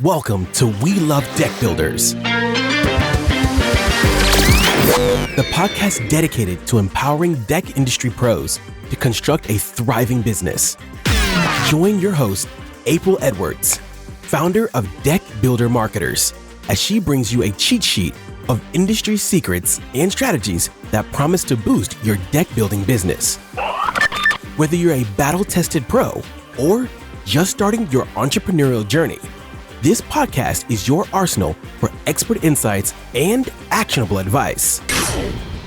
Welcome to We Love Deck Builders, the podcast dedicated to empowering deck industry pros to construct a thriving business. Join your host, April Edwards, founder of Deck Builder Marketers, as she brings you a cheat sheet of industry secrets and strategies that promise to boost your deck building business. Whether you're a battle-tested pro or just starting your entrepreneurial journey, this podcast is your arsenal for expert insights and actionable advice.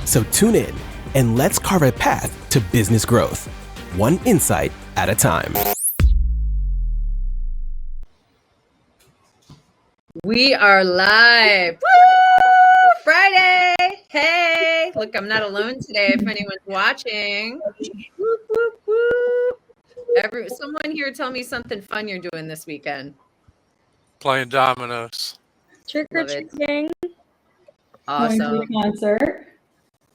So tune in and let's carve a path to business growth, one insight at a time. We are live. Woo! Friday. Hey, look, I'm not alone today if anyone's watching. Whoop, whoop, whoop. Someone here tell me something fun you're doing this weekend. Playing dominoes. Trick or treating. Awesome. Going to a concert.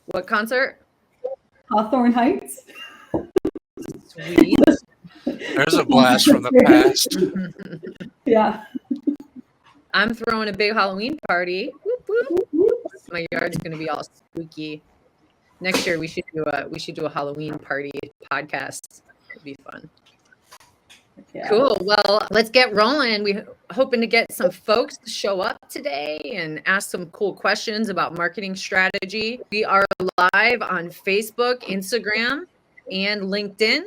What concert? Hawthorne Heights. Sweet. There's a blast from the past. Yeah. I'm throwing a big Halloween party. Whoop, whoop. My yard's gonna be all spooky. Next year we should do a Halloween party podcast. It'd be fun. Yeah. Cool. Well, let's get rolling. We're hoping to get some folks to show up today and ask some cool questions about marketing strategy. We are live on Facebook, Instagram, and LinkedIn.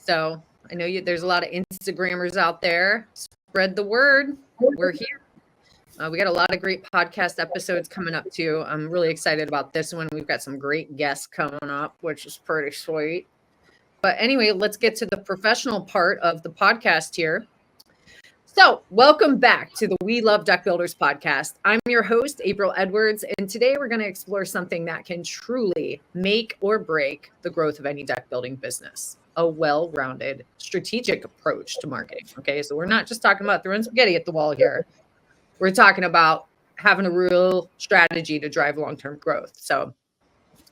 So I know there's a lot of Instagrammers out there. Spread the word. We're here. We got a lot of great podcast episodes coming up too. I'm really excited about this one. We've got some great guests coming up, which is pretty sweet. But anyway, let's get to the professional part of the podcast here. So welcome back to the We Love Deck Builders podcast. I'm your host, April Edwards, and today we're going to explore something that can truly make or break the growth of any deck building business, a well-rounded strategic approach to marketing. Okay, so we're not just talking about throwing spaghetti at the wall here. We're talking about having a real strategy to drive long-term growth. So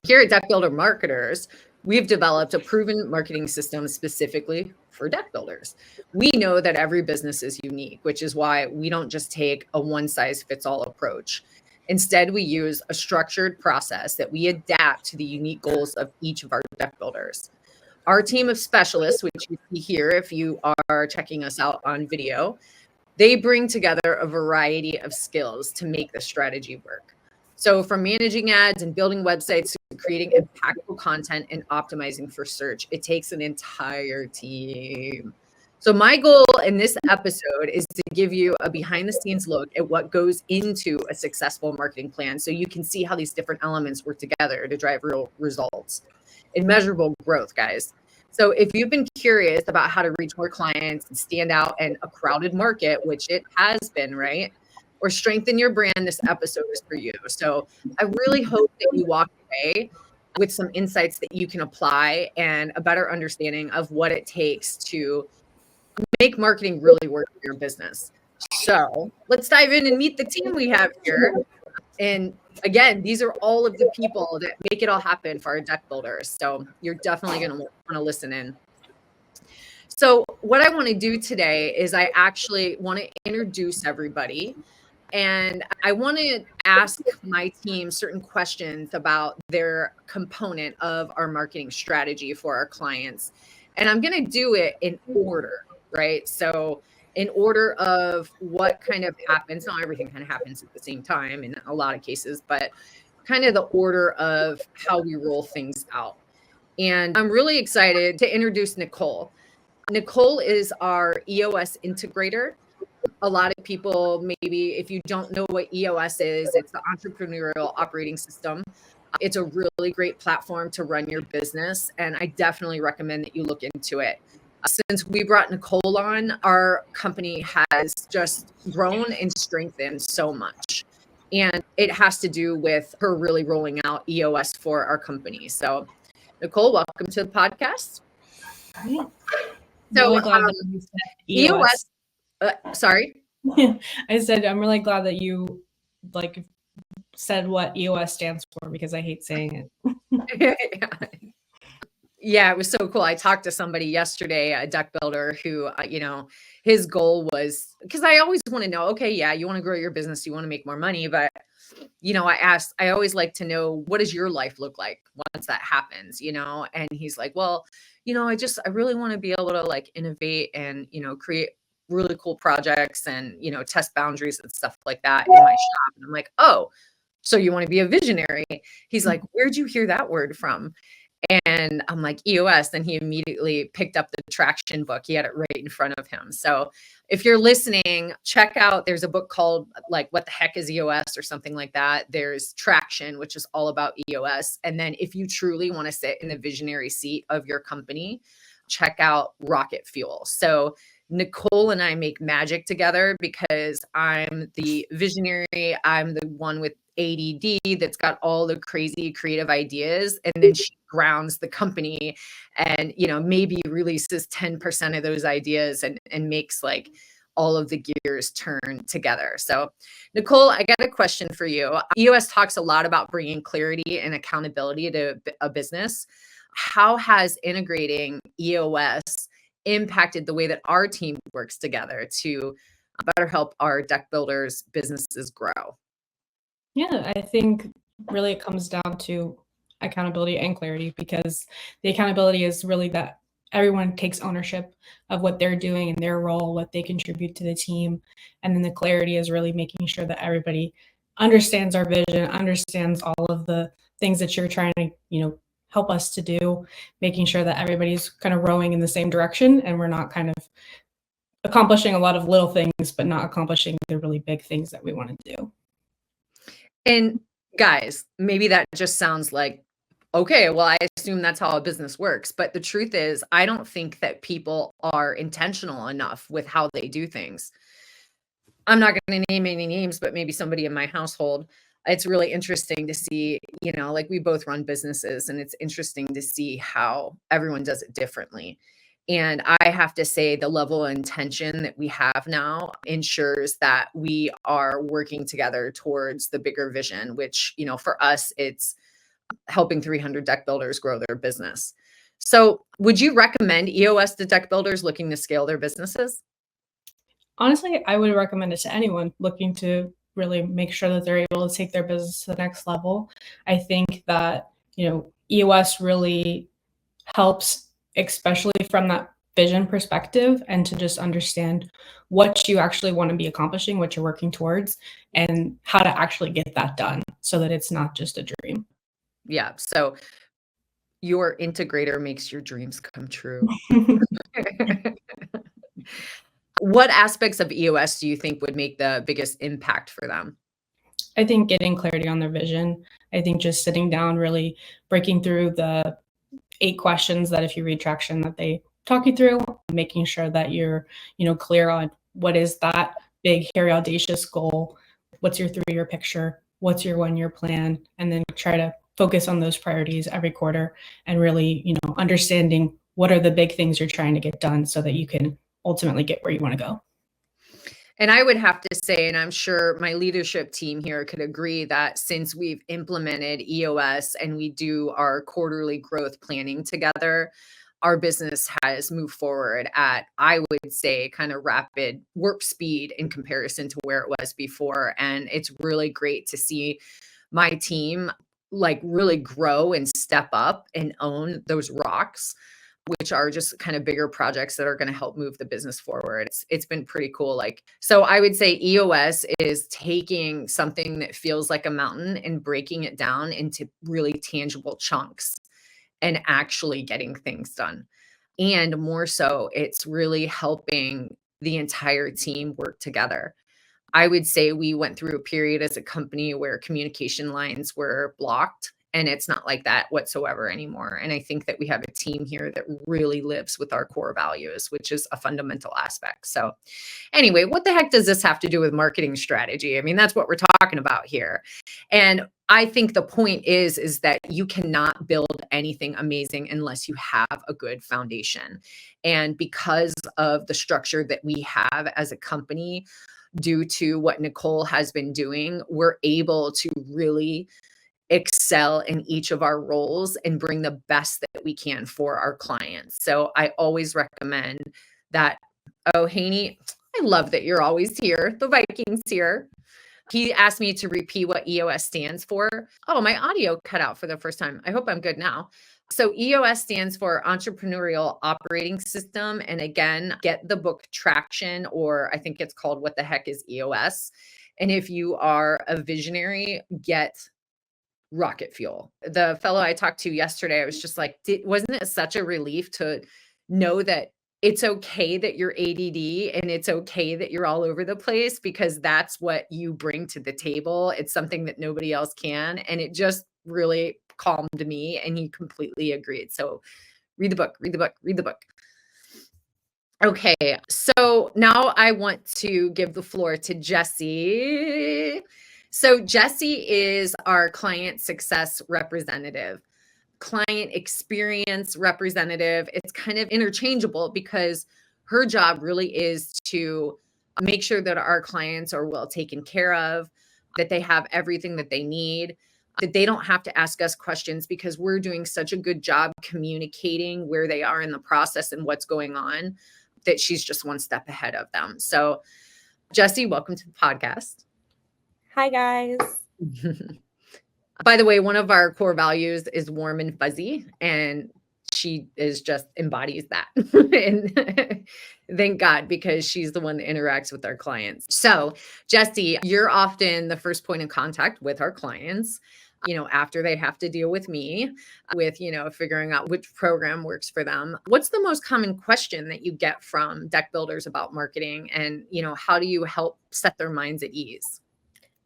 here at Deck Builder Marketers, we've developed a proven marketing system specifically for deck builders. We know that every business is unique, which is why we don't just take a one-size-fits-all approach. Instead, we use a structured process that we adapt to the unique goals of each of our deck builders. Our team of specialists, which you see here if you are checking us out on video, they bring together a variety of skills to make the strategy work. So from managing ads and building websites to creating impactful content and optimizing for search, it takes an entire team. So my goal in this episode is to give you a behind the scenes look at what goes into a successful marketing plan so you can see how these different elements work together to drive real results and measurable growth, guys. So if you've been curious about how to reach more clients and stand out in a crowded market, which it has been, right? Or strengthen your brand, this episode is for you. So I really hope that you walk away with some insights that you can apply and a better understanding of what it takes to make marketing really work for your business. So let's dive in and meet the team we have here. And again, these are all of the people that make it all happen for our deck builders. So you're definitely going to want to listen in. So what I want to do today is I actually want to introduce everybody. And I want to ask my team certain questions about their component of our marketing strategy for our clients. And I'm going to do it in order, right? So in order of what kind of happens, not everything kind of happens at the same time in a lot of cases, but kind of the order of how we roll things out. And I'm really excited to introduce Nicole. Nicole is our EOS integrator. A lot of people, maybe if you don't know what EOS is, it's the Entrepreneurial Operating System. It's a really great platform to run your business, and I definitely recommend that you look into it. Since we brought Nicole on, our company has just grown and strengthened so much. And it has to do with her really rolling out EOS for our company. So, Nicole, welcome to the podcast. Right. So, really glad that you said EOS. Sorry. I said I'm really glad that you said what EOS stands for because I hate saying it. Yeah, it was so cool. I talked to somebody yesterday, a deck builder who, his goal was, because I always want to know, okay, yeah, you want to grow your business, you want to make more money, but I always like to know, what does your life look like once that happens, And he's like, well, I really want to be able to like innovate and, create really cool projects and, test boundaries and stuff like that in my shop. And I'm like, oh, so you want to be a visionary? He's like, where'd you hear that word from? And I'm like, EOS. Then he immediately picked up the Traction book. He had it right in front of him. So if you're listening, check out, there's a book called like, What the Heck is EOS or something like that. There's Traction, which is all about EOS. And then if you truly want to sit in the visionary seat of your company, check out Rocket Fuel. So Nicole and I make magic together because I'm the visionary. I'm the one with ADD that's got all the crazy creative ideas. And then she grounds the company and, maybe releases 10% of those ideas and makes like all of the gears turn together. So Nicole, I got a question for you. EOS talks a lot about bringing clarity and accountability to a business. How has integrating EOS impacted the way that our team works together to better help our deck builders' businesses grow? Yeah, I think really it comes down to accountability and clarity, because the accountability is really that everyone takes ownership of what they're doing and their role, what they contribute to the team. And then the clarity is really making sure that everybody understands our vision, understands all of the things that you're trying to, help us to do, making sure that everybody's kind of rowing in the same direction and we're not kind of accomplishing a lot of little things, but not accomplishing the really big things that we want to do. And guys, maybe that just sounds like, okay, well, I assume that's how a business works. But the truth is, I don't think that people are intentional enough with how they do things. I'm not going to name any names, but maybe somebody in my household. It's really interesting to see, like we both run businesses, and it's interesting to see how everyone does it differently. And I have to say, the level of intention that we have now ensures that we are working together towards the bigger vision, which, for us, it's helping 300 deck builders grow their business. So would you recommend EOS to deck builders looking to scale their businesses? Honestly, I would recommend it to anyone looking to really make sure that they're able to take their business to the next level. I think that, EOS really helps, especially from that vision perspective, and to just understand what you actually want to be accomplishing, what you're working towards, and how to actually get that done so that it's not just a dream. Yeah. So your integrator makes your dreams come true. What aspects of EOS do you think would make the biggest impact for them? I think getting clarity on their vision. I think just sitting down, really breaking through the 8 questions that if you read Traction that they talk you through, making sure that you're, clear on what is that big, hairy, audacious goal, what's your 3-year picture, what's your 1-year plan, and then try to focus on those priorities every quarter and really, understanding what are the big things you're trying to get done so that you can ultimately get where you want to go. And I would have to say, and I'm sure my leadership team here could agree, that since we've implemented EOS and we do our quarterly growth planning together, our business has moved forward at, I would say, kind of rapid warp speed in comparison to where it was before. And it's really great to see my team like really grow and step up and own those rocks, which are just kind of bigger projects that are going to help move the business forward. It's been pretty cool. Like, so I would say EOS is taking something that feels like a mountain and breaking it down into really tangible chunks and actually getting things done. And more so, it's really helping the entire team work together. I would say we went through a period as a company where communication lines were blocked, and it's not like that whatsoever anymore. And I think that we have a team here that really lives with our core values, which is a fundamental aspect. So anyway, what the heck does this have to do with marketing strategy? I mean, that's what we're talking about here. And I think the point is that you cannot build anything amazing unless you have a good foundation. And because of the structure that we have as a company, due to what Nicole has been doing, we're able to really excel in each of our roles and bring the best that we can for our clients. So I always recommend that. Oh, Haney, I love that you're always here. The Vikings here. He asked me to repeat what EOS stands for. Oh, my audio cut out for the first time. I hope I'm good now. So EOS stands for Entrepreneurial Operating System. And again, get the book Traction, or I think it's called What the Heck is EOS? And if you are a visionary, get Rocket Fuel. The fellow I talked to yesterday, I was just like, wasn't it such a relief to know that it's okay that you're ADD and it's okay that you're all over the place, because that's what you bring to the table. It's something that nobody else can. And it just really calmed me, and he completely agreed. So read the book, read the book, read the book. Okay, so now I want to give the floor to Jessie. So Jessie is our client success representative, client experience representative. It's kind of interchangeable because her job really is to make sure that our clients are well taken care of, that they have everything that they need, that they don't have to ask us questions because we're doing such a good job communicating where they are in the process and what's going on, that she's just one step ahead of them. So Jessie, welcome to the podcast. Hi, guys. By the way, one of our core values is warm and fuzzy, and she is just embodies that. And thank God, because she's the one that interacts with our clients. So Jessie, you're often the first point of contact with our clients, after they have to deal with me with, figuring out which program works for them. What's the most common question that you get from deck builders about marketing, and, how do you help set their minds at ease?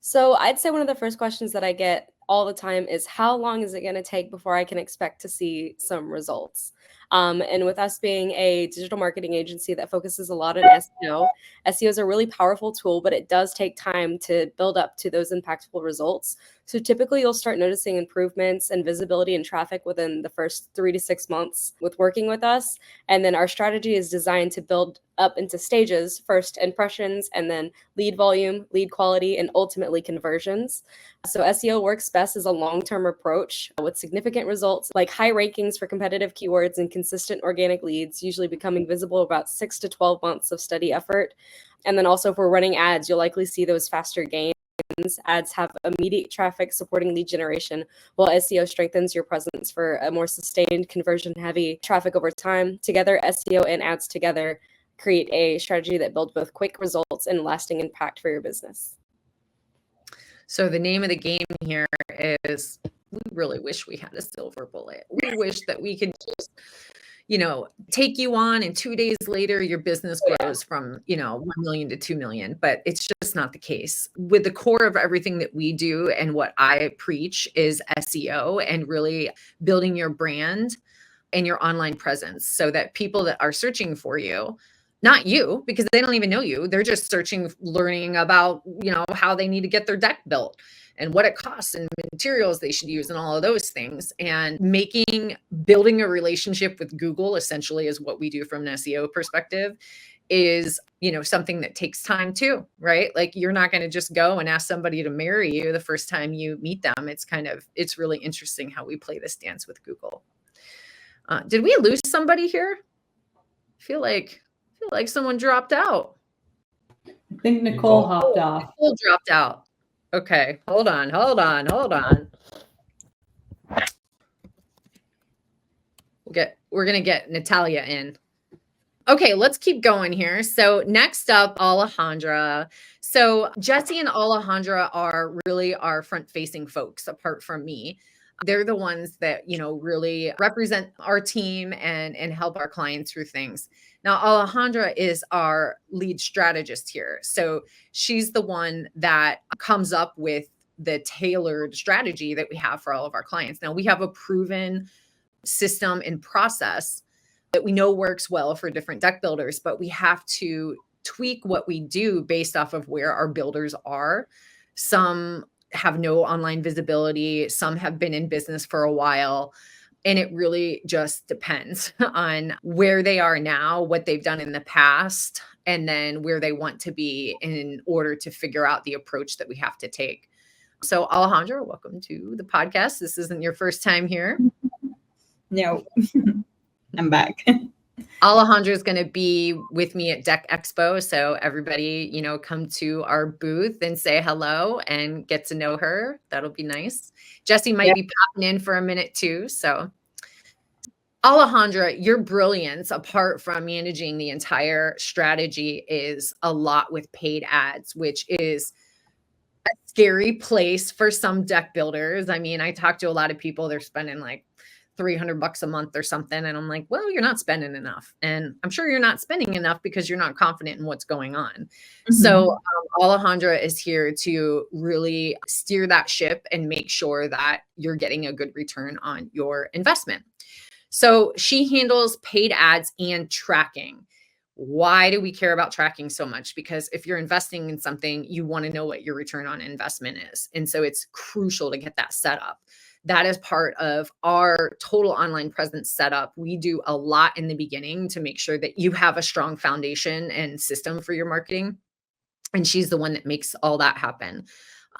So I'd say one of the first questions that I get all the time is, how long is it going to take before I can expect to see some results? And with us being a digital marketing agency that focuses a lot on SEO, SEO is a really powerful tool, but it does take time to build up to those impactful results. So typically you'll start noticing improvements and visibility and traffic within the first 3 to 6 months with working with us. And then our strategy is designed to build up into stages: first impressions, and then lead volume, lead quality, and ultimately conversions. So SEO works best as a long-term approach with significant results like high rankings for competitive keywords and consistent organic leads, usually becoming visible about 6 to 12 months of steady effort. And then also, if we're running ads, you'll likely see those faster gains. Ads have immediate traffic supporting lead generation, while SEO strengthens your presence for a more sustained conversion-heavy traffic over time. Together, SEO and ads together create a strategy that builds both quick results and lasting impact for your business. So the name of the game here is, we really wish we had a silver bullet. We wish that we could just, take you on, and 2 days later, your business grows from, 1 million to 2 million, but it's just not the case. With the core of everything that we do and what I preach is SEO, and really building your brand and your online presence so that people that are searching for you, not you, because they don't even know you, they're just searching, learning about, how they need to get their deck built and what it costs and materials they should use and all of those things. And building a relationship with Google essentially is what we do from an SEO perspective, is, something that takes time too, right? Like, you're not going to just go and ask somebody to marry you the first time you meet them. It's really interesting how we play this dance with Google. Did we lose somebody here? I feel like someone dropped out. I think Nicole hopped off. Nicole dropped out. Okay, hold on. We're gonna get Natalia in. Okay, let's keep going here. So next up, Alejandra. So Jessie and Alejandra are really our front-facing folks, apart from me. They're the ones that, really represent our team and help our clients through things. Now, Alejandra is our lead strategist here. So she's the one that comes up with the tailored strategy that we have for all of our clients. Now, we have a proven system and process that we know works well for different deck builders, but we have to tweak what we do based off of where our builders are. Some have no online visibility. Some have been in business for a while. And it really just depends on where they are now, what they've done in the past, and then where they want to be in order to figure out the approach that we have to take. So Alejandra, welcome to the podcast. This isn't your first time here. No, I'm back. Alejandra is going to be with me at Deck Expo. So everybody, come to our booth and say hello and get to know her. That'll be nice. Jesse might be popping in for a minute too. So Alejandra, your brilliance, apart from managing the entire strategy, is a lot with paid ads, which is a scary place for some deck builders. I mean, I talk to a lot of people, they're spending like $300 a month or something. And I'm like, well, you're not spending enough. And I'm sure you're not spending enough because you're not confident in what's going on. Mm-hmm. So Alejandra is here to really steer that ship and make sure that you're getting a good return on your investment. So she handles paid ads and tracking. Why do we care about tracking so much? Because if you're investing in something, you want to know what your return on investment is. And so it's crucial to get that set up. That is part of our total online presence setup. We do a lot in the beginning to make sure that you have a strong foundation and system for your marketing. And she's the one that makes all that happen.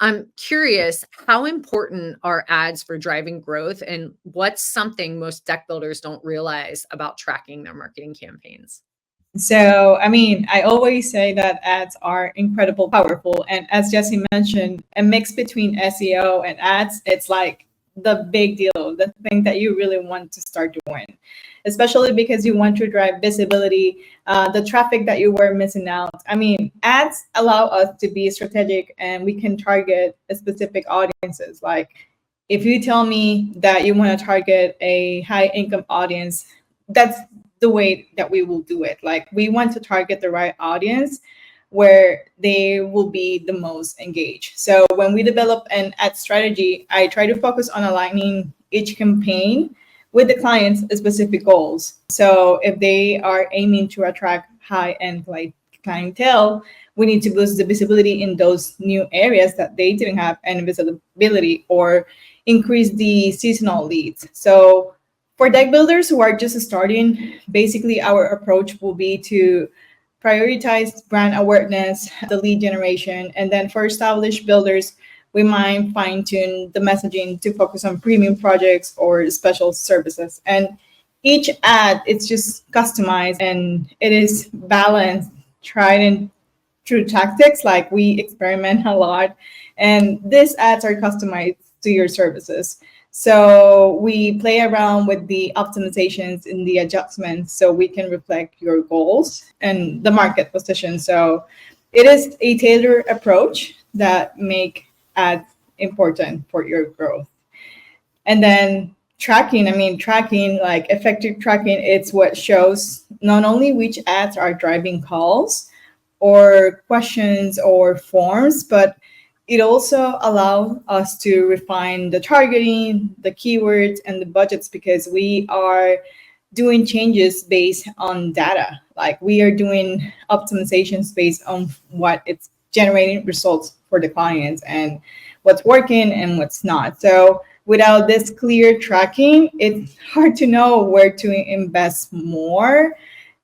I'm curious, how important are ads for driving growth, and what's something most deck builders don't realize about tracking their marketing campaigns? So, I mean, I always say that ads are incredibly powerful. And as Jesse mentioned, a mix between SEO and ads, it's like the big deal, the thing that you really want to start doing, especially because you want to drive visibility, the traffic that you were missing out. I mean, ads allow us to be strategic and we can target a specific audiences. Like if you tell me that you want to target a high income audience, that's the way that we will do it. Like we want to target the right audience where they will be the most engaged. So when we develop an ad strategy, I try to focus on aligning each campaign with the client's specific goals. So if they are aiming to attract high-end clientele, we need to boost the visibility in those new areas that they didn't have any visibility, or increase the seasonal leads. So for deck builders who are just starting, basically our approach will be to prioritize brand awareness, the lead generation, and then for established builders, we might fine-tune the messaging to focus on premium projects or special services. And each ad, it's just customized and it is balanced, tried and true tactics. Like we experiment a lot, and these ads are customized to your services. So we play around with the optimizations in the adjustments so we can reflect your goals and the market position. So it is a tailored approach that make ads important for your growth. And then tracking, like effective tracking, it's what shows not only which ads are driving calls or questions or forms, but it also allows us to refine the targeting, the keywords, and the budgets, because we are doing changes based on data. Like we are doing optimizations based on what it's generating results for the clients and what's working and what's not. So without this clear tracking, it's hard to know where to invest more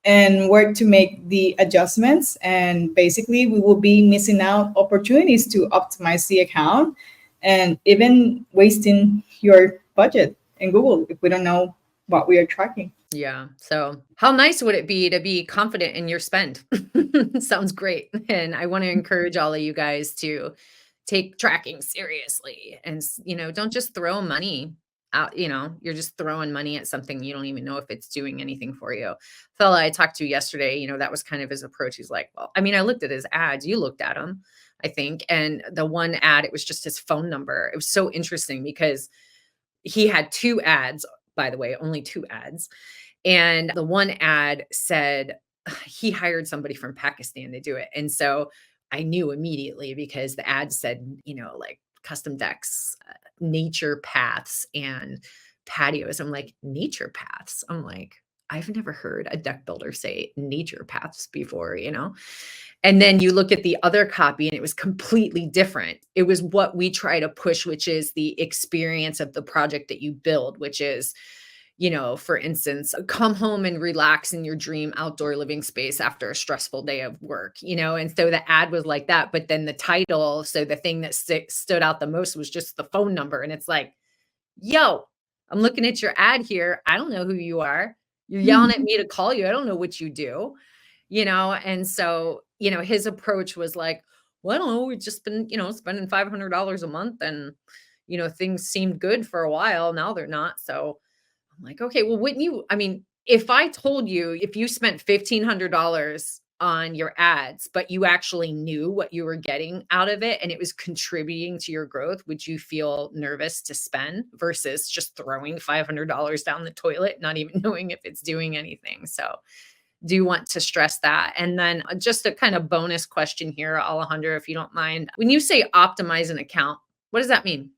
and where to make the adjustments. And basically we will be missing out opportunities to optimize the account and even wasting your budget in Google if we don't know what we are tracking. Yeah. So how nice would it be to be confident in your spend? Sounds great. And I want to encourage all of you guys to take tracking seriously and, don't just throw money out. You're just throwing money at something you don't even know if it's doing anything for you. Fella I talked to yesterday, that was kind of his approach. He's like, well, I looked at his ads. You looked at them, I think. And the one ad, it was just his phone number. It was so interesting because he had 2 ads, by the way, only 2 ads. And the one ad said he hired somebody from Pakistan to do it. And so I knew immediately because the ad said, like custom decks, nature paths and patios. I'm like, nature paths. I'm like, I've never heard a deck builder say nature paths before, And then you look at the other copy and it was completely different. It was what we try to push, which is the experience of the project that you build, which is, for instance, come home and relax in your dream outdoor living space after a stressful day of work, and so the ad was like that. But then the title, so the thing that stood out the most was just the phone number. And it's like, yo, I'm looking at your ad here. I don't know who you are. You're yelling at me to call you. I don't know what you do, and so, his approach was like, well, I don't know. We've just been, spending $500 a month, and, things seemed good for a while. Now they're not. So I'm like, okay, well, if I told you, if you spent $1,500 on your ads, but you actually knew what you were getting out of it and it was contributing to your growth, would you feel nervous to spend versus just throwing $500 down the toilet, not even knowing if it's doing anything? So do you want to stress that? And then just a kind of bonus question here, Alejandra, if you don't mind. When you say optimize an account, what does that mean?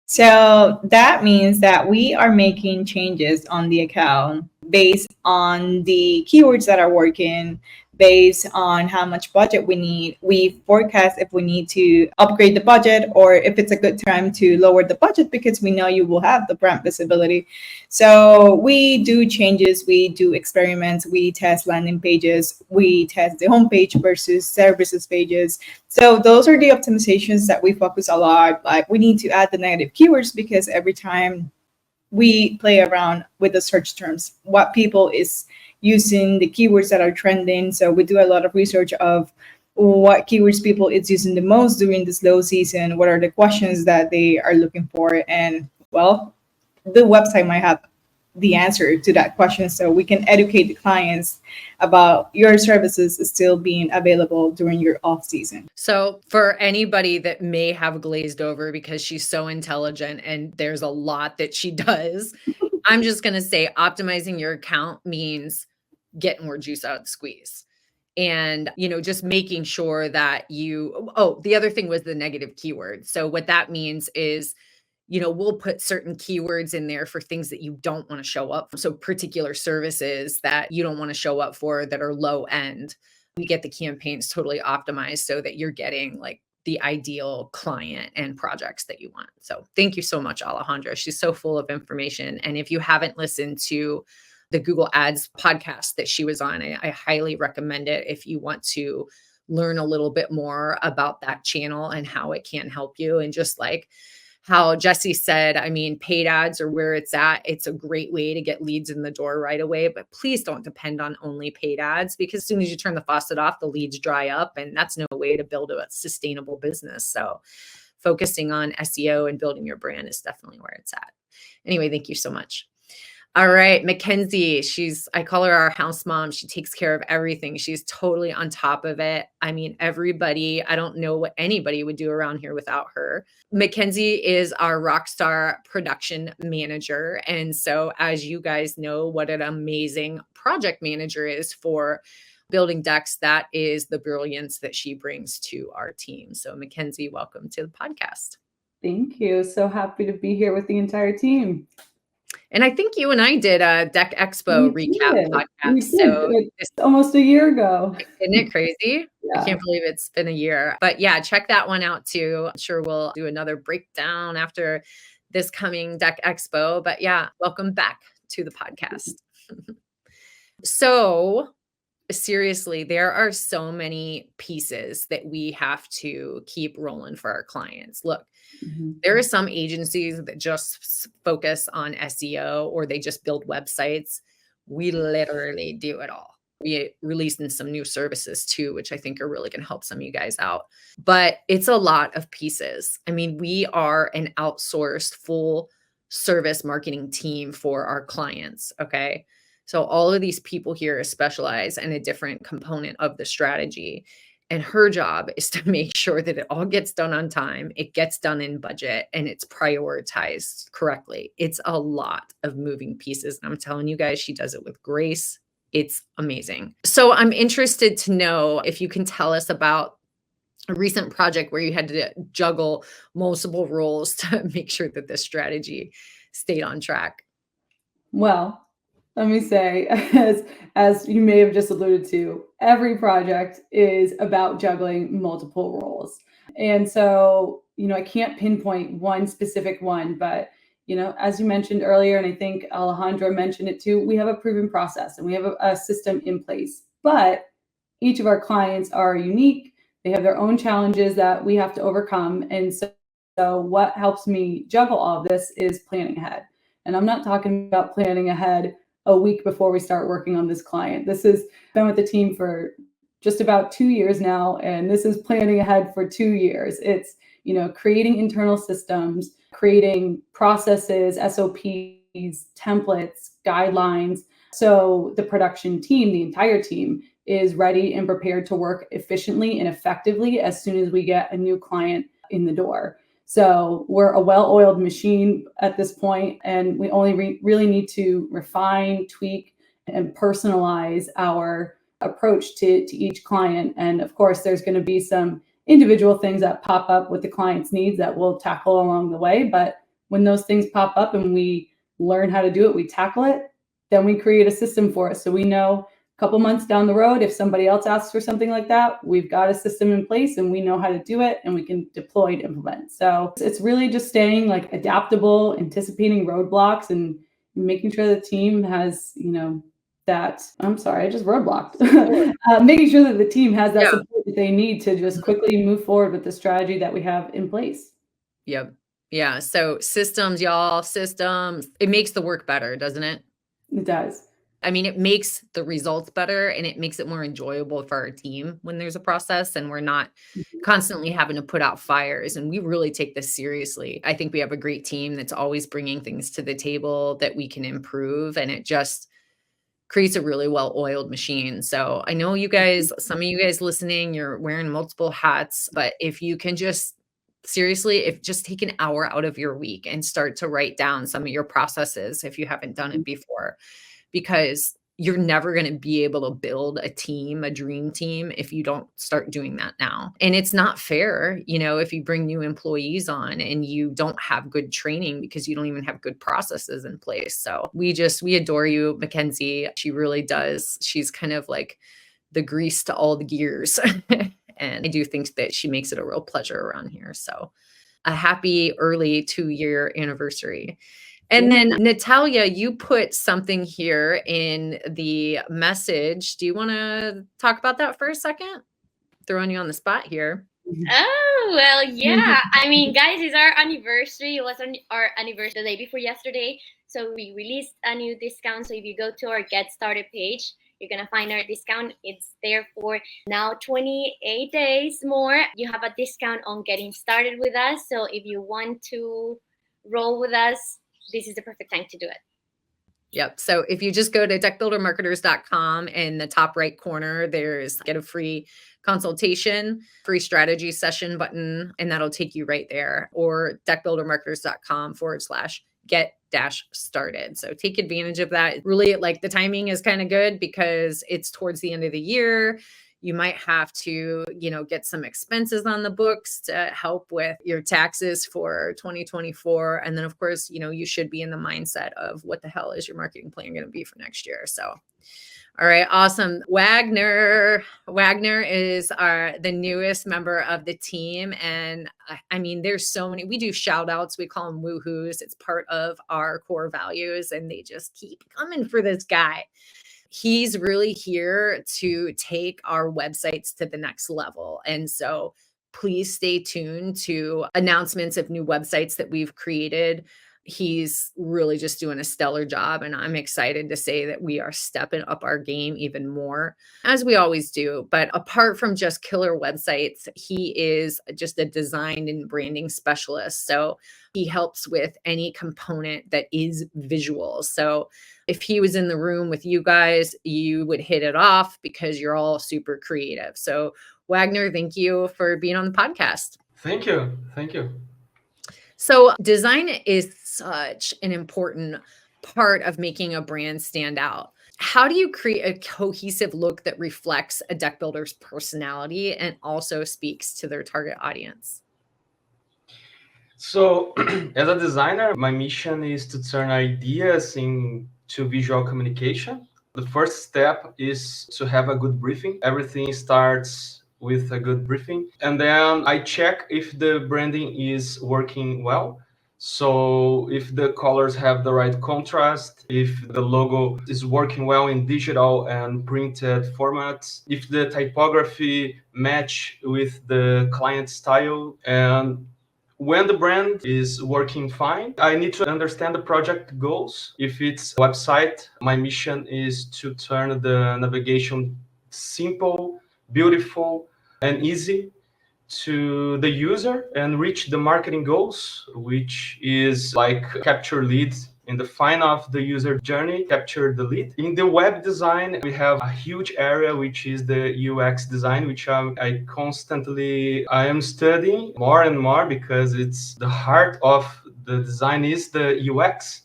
So that means that we are making changes on the account based on the keywords that are working, based on how much budget we need. We forecast if we need to upgrade the budget or if it's a good time to lower the budget because we know you will have the brand visibility. So we do changes, we do experiments, we test landing pages, we test the homepage versus services pages. So those are the optimizations that we focus a lot. Like we need to add the negative keywords because every time we play around with the search terms, what people is using, the keywords that are trending. So we do a lot of research of what keywords people is using the most during this low season, what are the questions that they are looking for. And well, the website might have the answer to that question. So we can educate the clients about your services still being available during your off season. So for anybody that may have glazed over because she's so intelligent and there's a lot that she does, I'm just going to say optimizing your account means getting more juice out of the squeeze. And, just making sure that the other thing was the negative keyword. So what that means is, we'll put certain keywords in there for things that you don't want to show up for. So particular services that you don't want to show up for that are low end. We get the campaigns totally optimized so that you're getting like the ideal client and projects that you want. So thank you so much, Alejandra. She's so full of information. And if you haven't listened to the Google Ads podcast that she was on, I highly recommend it if you want to learn a little bit more about that channel and how it can help you. And just like how Jesse said, paid ads are where it's at. It's a great way to get leads in the door right away, but please don't depend on only paid ads because as soon as you turn the faucet off, the leads dry up and that's no way to build a sustainable business. So focusing on SEO and building your brand is definitely where it's at. Anyway, thank you so much. All right, Mackenzie, I call her our house mom. She takes care of everything. She's totally on top of it. Everybody, I don't know what anybody would do around here without her. Mackenzie is our rockstar production manager. And so as you guys know, what an amazing project manager is for building decks, that is the brilliance that she brings to our team. So Mackenzie, welcome to the podcast. Thank you. So happy to be here with the entire team. And I think you and I did a Deck Expo recap podcast. So it's almost a year ago. Isn't it crazy? Yeah. I can't believe it's been a year. But yeah, check that one out too. I'm sure we'll do another breakdown after this coming Deck Expo. But yeah, welcome back to the podcast. So seriously, there are so many pieces that we have to keep rolling for our clients. Look, there are some agencies that just focus on SEO or they just build websites. We literally do it all. We releasing some new services too, which I think are really going to help some of you guys out. But it's a lot of pieces. We are an outsourced full service marketing team for our clients. Okay. So all of these people here specialize in a different component of the strategy. And her job is to make sure that it all gets done on time, it gets done in budget, and it's prioritized correctly. It's a lot of moving pieces. And I'm telling you guys, she does it with grace. It's amazing. So I'm interested to know if you can tell us about a recent project where you had to juggle multiple roles to make sure that this strategy stayed on track. Well, let me say, as you may have just alluded to, every project is about juggling multiple roles. And so, I can't pinpoint one specific one, but, as you mentioned earlier, and I think Alejandro mentioned it too, we have a proven process and we have a system in place, but each of our clients are unique. They have their own challenges that we have to overcome. And so what helps me juggle all of this is planning ahead. And I'm not talking about planning ahead a week before we start working on this client. This has been with the team for just about 2 years now, and this is planning ahead for 2 years. It's, creating internal systems, creating processes, SOPs, templates, guidelines. So the production team, the entire team, is ready and prepared to work efficiently and effectively as soon as we get a new client in the door. So we're a well-oiled machine at this point, and we only really need to refine, tweak, and personalize our approach to each client. And of course, there's going to be some individual things that pop up with the client's needs that we'll tackle along the way. But when those things pop up and we learn how to do it, we tackle it, then we create a system for it. So we know a couple months down the road, if somebody else asks for something like that, we've got a system in place and we know how to do it and we can deploy and implement. So it's really just staying like adaptable, anticipating roadblocks, and making sure the team has, that, I'm sorry, I just roadblocked. Making sure that the team has that support that they need to just quickly move forward with the strategy that we have in place. Yep. Yeah. So systems, y'all, systems. It makes the work better, doesn't it? It does. I mean, it makes the results better and it makes it more enjoyable for our team when there's a process and we're not constantly having to put out fires. And we really take this seriously. I think we have a great team that's always bringing things to the table that we can improve, and it just creates a really well-oiled machine. So I know you guys, some of you guys listening, you're wearing multiple hats, but if you can just just take an hour out of your week and start to write down some of your processes if you haven't done it before, because you're never going to be able to build a team, a dream team, if you don't start doing that now. And it's not fair, if you bring new employees on and you don't have good training because you don't even have good processes in place. So we adore you, Mackenzie. She really does. She's kind of like the grease to all the gears. And I do think that she makes it a real pleasure around here. So a happy early 2-year anniversary. And then Natalia, you put something here in the message. Do you want to talk about that for a second? Throwing you on the spot here. Oh, well, yeah. I mean, guys, it's our anniversary. It was our anniversary the day before yesterday. So we released a new discount. So if you go to our Get Started page, you're going to find our discount. It's there for now 28 days more. You have a discount on getting started with us. So if you want to roll with us, this is the perfect time to do it. Yep. So if you just go to deckbuildermarketers.com, in the top right corner, there's get a free consultation, free strategy session button, and that'll take you right there, or deckbuildermarketers.com/get-started. So take advantage of that. Really, the timing is kind of good because it's towards the end of the year. You might have to, get some expenses on the books to help with your taxes for 2024. And then, of course, you should be in the mindset of what the hell is your marketing plan going to be for next year. So, all right, awesome. Wagner is the newest member of the team. And I mean, there's so many, we do shout outs. We call them woohoos. It's part of our core values, and they just keep coming for this guy. He's really here to take our websites to the next level. And so please stay tuned to announcements of new websites that we've created. He's really just doing a stellar job. And I'm excited to say that we are stepping up our game even more, as we always do. But apart from just killer websites, he is just a design and branding specialist. So he helps with any component that is visual. So if he was in the room with you guys, you would hit it off because you're all super creative. So Wagner, thank you for being on the podcast. Thank you. Thank you. So design is such an important part of making a brand stand out. How do you create a cohesive look that reflects a deck builder's personality and also speaks to their target audience? So as a designer, my mission is to turn ideas into visual communication. The first step is to have a good briefing. Everything starts with a good briefing. And then I check if the branding is working well. So if the colors have the right contrast, if the logo is working well in digital and printed formats, if the typography match with the client style, and when the brand is working fine, I need to understand the project goals. If it's a website, my mission is to turn the navigation simple, beautiful, and easy to the user and reach the marketing goals, which is like capture leads in the fine of the user journey, capture the lead. In the web design, we have a huge area, which is the UX design, which I am studying more and more because it's the heart of the design is the UX.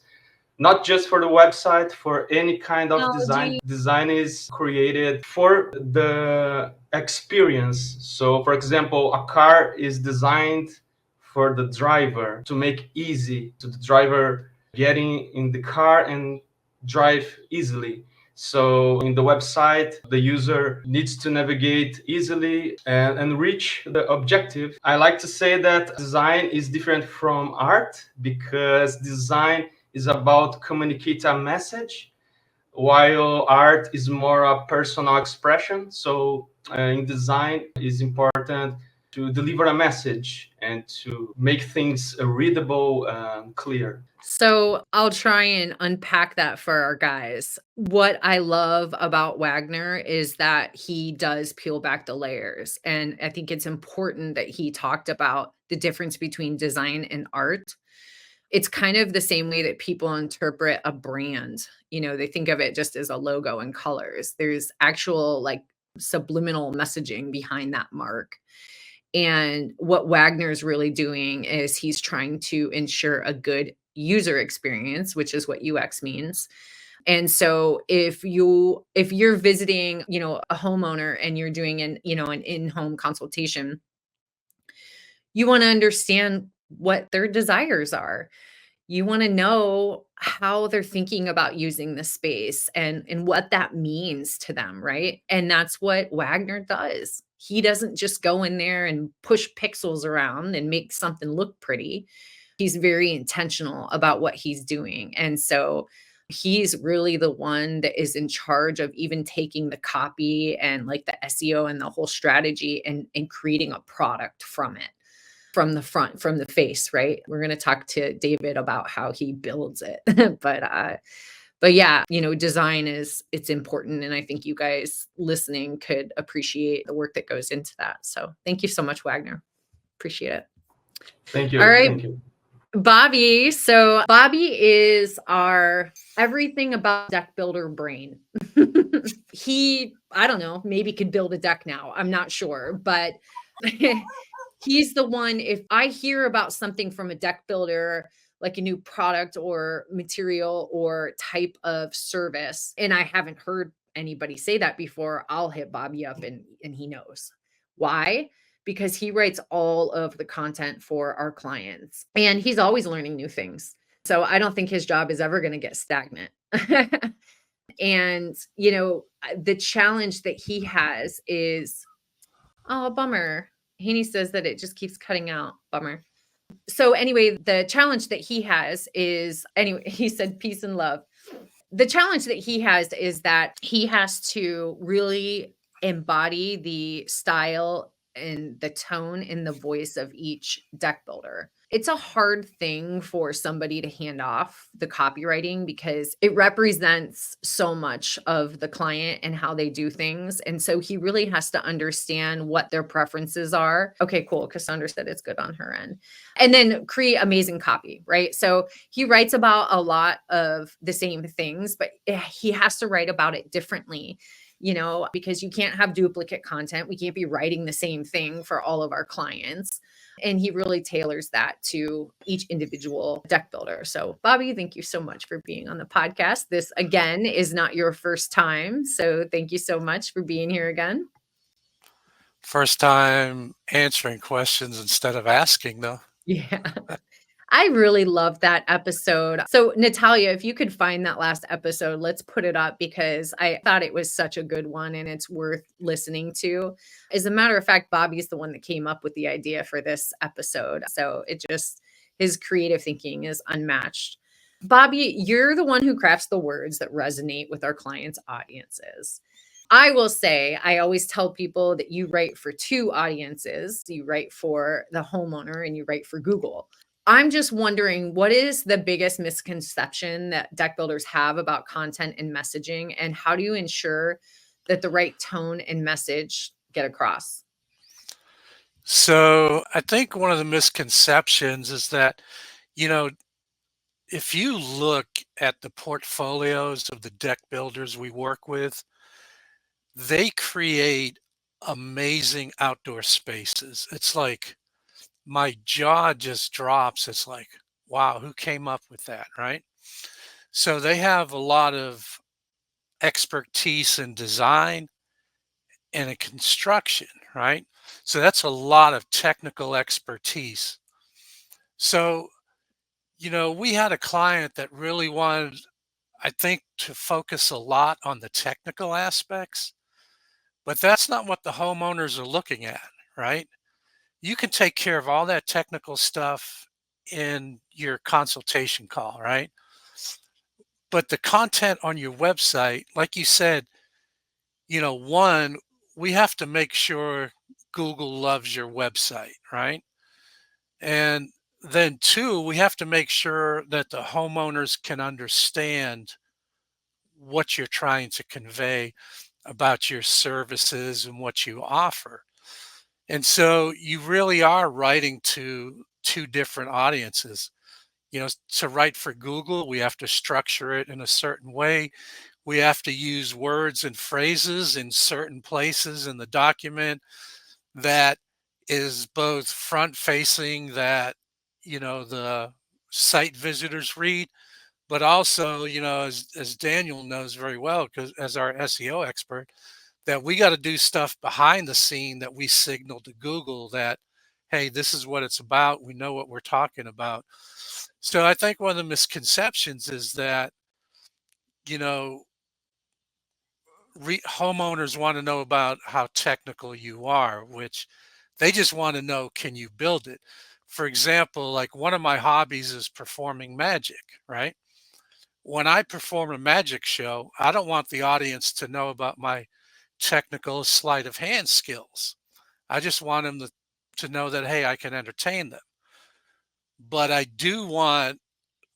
Not just for the website, for any kind of design. Design is created for the experience. So, for example, a car is designed for the driver to make easy to the driver getting in the car and drive easily. So in the website, the user needs to navigate easily and reach the objective. I like to say that design is different from art because design is about communicate a message, while art is more a personal expression. So in design, it's important to deliver a message and to make things readable and clear. So I'll try and unpack that for our guys. What I love about Wagner is that he does peel back the layers. And I think it's important that he talked about the difference between design and art. It's kind of the same way that people interpret a brand. You know, they think of it just as a logo and colors. There's actual like subliminal messaging behind that mark. And what Wagner's really doing is he's trying to ensure a good user experience, which is what UX means. And so if you're visiting, you know, a homeowner and you're doing an in-home consultation, you want to understand what their desires are. You want to know how they're thinking about using the space and what that means to them, right? And that's what Wagner does. He doesn't just go in there and push pixels around and make something look pretty. He's very intentional about what he's doing. And so he's really the one that is in charge of even taking the copy and like the SEO and the whole strategy and creating a product from it, from the front, from the face, right? We're going to talk to David about how he builds it. But yeah, you know, design it's important. And I think you guys listening could appreciate the work that goes into that. So thank you so much, Wagner. Appreciate it. Thank you. All right. Thank you. Bobby. So Bobby is our everything about deck builder brain. I don't know, maybe could build a deck now. I'm not sure, but he's the one, if I hear about something from a deck builder, like a new product or material or type of service, and I haven't heard anybody say that before, I'll hit Bobby up and he knows. Why? Because he writes all of the content for our clients and he's always learning new things. So I don't think his job is ever going to get stagnant. And, you know, the challenge that he has is, oh, bummer. Haney says that it just keeps cutting out. Bummer. So anyway, the challenge that he has is, anyway, he said peace and love. The challenge that he has is that he has to really embody the style and the tone and the voice of each deck builder. It's a hard thing for somebody to hand off the copywriting because it represents so much of the client and how they do things. And so he really has to understand what their preferences are. Okay, cool. Cassandra said it's good on her end. And then create amazing copy, right? So he writes about a lot of the same things, but he has to write about it differently, you know, because you can't have duplicate content. We can't be writing the same thing for all of our clients. And he really tailors that to each individual deck builder. So Bobby, thank you so much for being on the podcast. This again is not your first time. So thank you so much for being here again. First time answering questions instead of asking, though. Yeah. I really loved that episode. So Natalia, if you could find that last episode, let's put it up because I thought it was such a good one and it's worth listening to. As a matter of fact, Bobby's the one that came up with the idea for this episode. So it His creative thinking is unmatched. Bobby, you're the one who crafts the words that resonate with our clients' audiences. I will say, I always tell people that you write for two audiences. You write for the homeowner and you write for Google. I'm just wondering, what is the biggest misconception that deck builders have about content and messaging, and how do you ensure that the right tone and message get across? So I think one of the misconceptions is that, you know, if you look at the portfolios of the deck builders we work with, they create amazing outdoor spaces. It's like my jaw just drops. It's like, wow, who came up with that, right? So they have a lot of expertise in design and in construction, right? So that's a lot of technical expertise. So, we had a client that really wanted, I think, to focus a lot on the technical aspects, but that's not what the homeowners are looking at, right? You can take care of all that technical stuff in your consultation call, right? But the content on your website, like you said, one, we have to make sure Google loves your website, right? And then two, we have to make sure that the homeowners can understand what you're trying to convey about your services and what you offer. And so you really are writing to two different audiences. To write for Google, we have to structure it in a certain way. We have to use words and phrases in certain places in the document that is both front facing, that, the site visitors read, but also, as Daniel knows very well, because as our SEO expert, that we got to do stuff behind the scene that we signal to Google that, hey, this is what it's about. We know what we're talking about. So I think one of the misconceptions is that, you know, homeowners want to know about how technical you are, which they just want to know, can you build it? For example, like one of my hobbies is performing magic, right? When I perform a magic show, I don't want the audience to know about my technical sleight of hand skills. I just want them to know that, hey, I can entertain them. But I do want